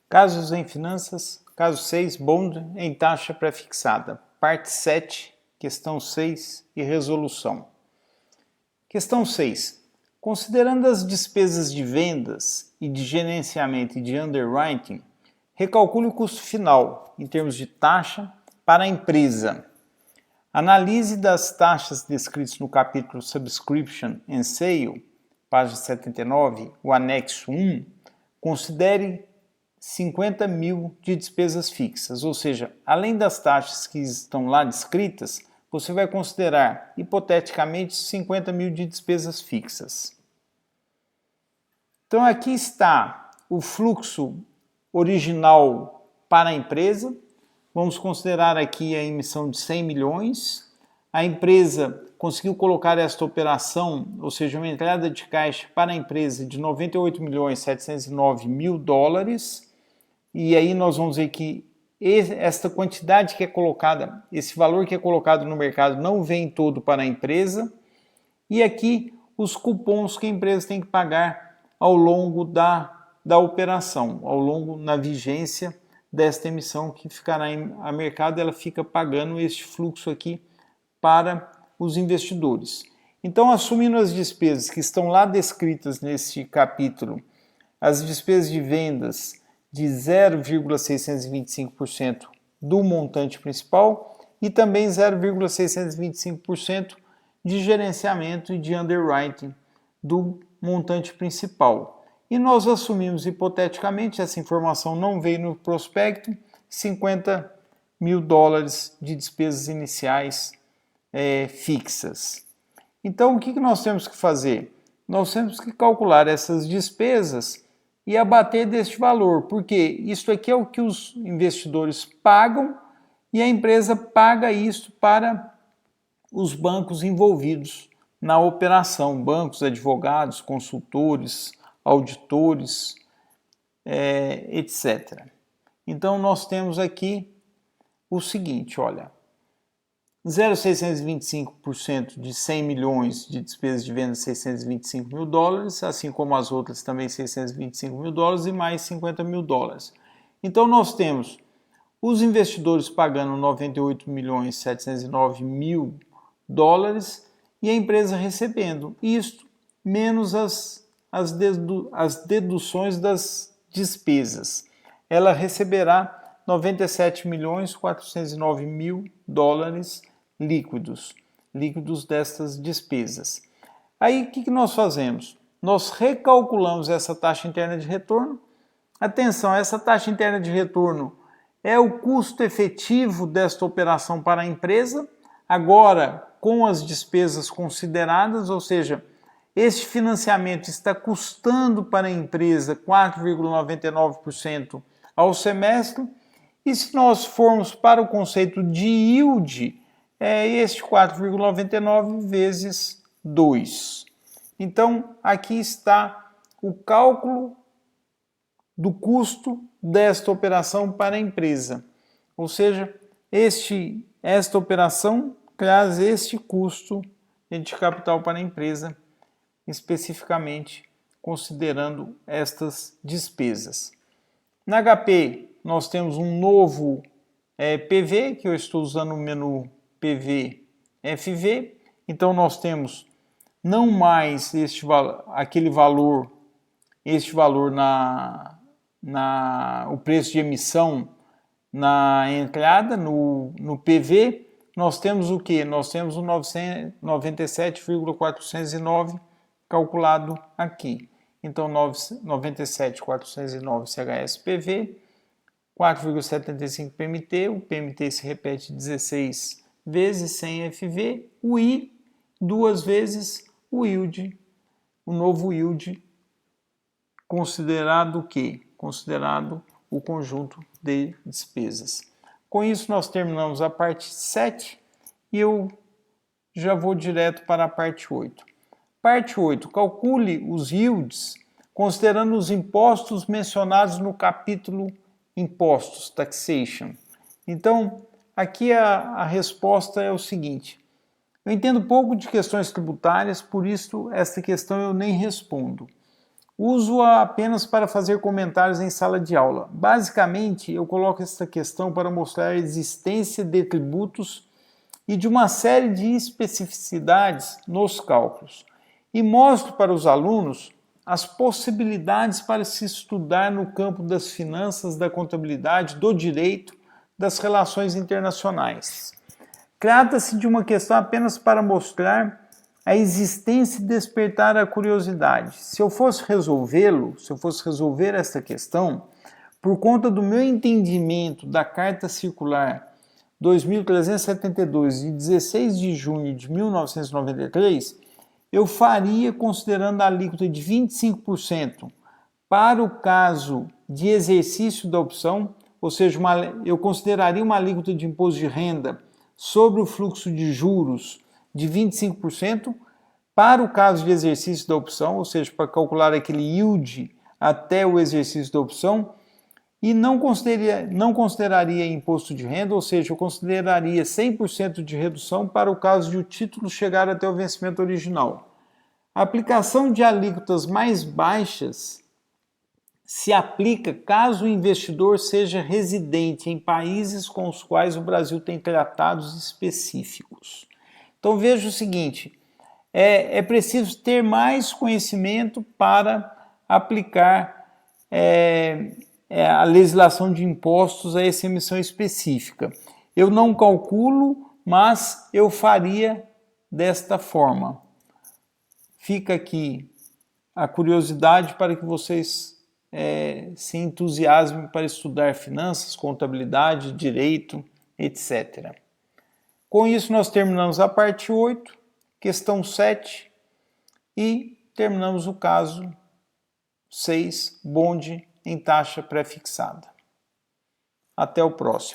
Casos em finanças, caso 6, bond em taxa pré-fixada. Parte 7, questão 6 e resolução. Questão 6. Considerando as despesas de vendas e de gerenciamento e de underwriting, recalcule o custo final, em termos de taxa, para a empresa. Analise das taxas descritas no capítulo Subscription and Sale, página 79, o anexo 1, considere 50 mil de despesas fixas, ou seja, além das taxas que estão lá descritas, você vai considerar, hipoteticamente, 50 mil de despesas fixas. Então, aqui está o fluxo original para a empresa. Vamos considerar aqui a emissão de 100 milhões. A empresa conseguiu colocar esta operação, ou seja, uma entrada de caixa para a empresa de 98.709.000 dólares. E aí nós vamos ver que esta quantidade que é colocada, esse valor que é colocado no mercado não vem todo para a empresa. E aqui os cupons que a empresa tem que pagar ao longo da operação, ao longo na vigência desta emissão que ficará a mercado, ela fica pagando este fluxo aqui para os investidores. Então, assumindo as despesas que estão lá descritas nesse capítulo, as despesas de vendas de 0,625% do montante principal e também 0,625% de gerenciamento e de underwriting do montante principal. E nós assumimos hipoteticamente, essa informação não veio no prospecto, 50 mil dólares de despesas iniciais fixas. Então, o que nós temos que fazer? Nós temos que calcular essas despesas e abater deste valor, porque isso aqui é o que os investidores pagam e a empresa paga isso para os bancos envolvidos na operação, bancos, advogados, consultores, auditores, etc. Então, nós temos aqui o seguinte, olha, 0,625% de 100 milhões de despesas de venda, 625 mil dólares, assim como as outras também 625 mil dólares e mais 50 mil dólares. Então, nós temos os investidores pagando 98.709.000 dólares e a empresa recebendo isto, menos as deduções das despesas. Ela receberá 97.409.000 dólares líquidos destas despesas. Aí o que nós fazemos? Nós recalculamos essa taxa interna de retorno. Atenção, essa taxa interna de retorno é o custo efetivo desta operação para a empresa, agora com as despesas consideradas, ou seja, este financiamento está custando para a empresa 4,99% ao semestre, e se nós formos para o conceito de yield, é este 4,99 vezes 2. Então, aqui está o cálculo do custo desta operação para a empresa. Ou seja, esta operação traz este custo de capital para a empresa, especificamente considerando estas despesas. Na HP, nós temos um novo PV, que eu estou usando o menu PV-FV. Então, nós temos não mais este valor o preço de emissão na entrada, no PV. Nós temos o que? Nós temos o 97,409 calculado aqui. Então, 97.409 CHS-PV, 4,75 PMT, o PMT se repete 16 vezes 100 FV, o I 2 vezes o yield, o novo yield, considerado o quê? Considerado o conjunto de despesas. Com isso, nós terminamos a parte 7 e eu já vou direto para a parte 8. Parte 8. Calcule os yields considerando os impostos mencionados no capítulo Impostos, Taxation. Então, aqui a resposta é o seguinte. Eu entendo pouco de questões tributárias, por isso esta questão eu nem respondo. Uso-a apenas para fazer comentários em sala de aula. Basicamente, eu coloco esta questão para mostrar a existência de tributos e de uma série de especificidades nos cálculos. E mostro para os alunos as possibilidades para se estudar no campo das finanças, da contabilidade, do direito, das relações internacionais. Trata-se de uma questão apenas para mostrar a existência e despertar a curiosidade. Se eu fosse resolver esta questão, por conta do meu entendimento da Carta Circular 2372, de 16 de junho de 1993, eu faria considerando a alíquota de 25% para o caso de exercício da opção, ou seja, eu consideraria uma alíquota de imposto de renda sobre o fluxo de juros de 25% para o caso de exercício da opção, ou seja, para calcular aquele yield até o exercício da opção, e não consideraria imposto de renda, ou seja, eu consideraria 100% de redução para o caso de o título chegar até o vencimento original. A aplicação de alíquotas mais baixas se aplica caso o investidor seja residente em países com os quais o Brasil tem tratados específicos. Então veja o seguinte, é preciso ter mais conhecimento para aplicar a legislação de impostos a essa emissão específica. Eu não calculo, mas eu faria desta forma. Fica aqui a curiosidade para que vocês se entusiasmem para estudar finanças, contabilidade, direito, etc. Com isso, nós terminamos a parte 8, questão 7, e terminamos o caso 6, bonde em taxa pré-fixada. Até o próximo.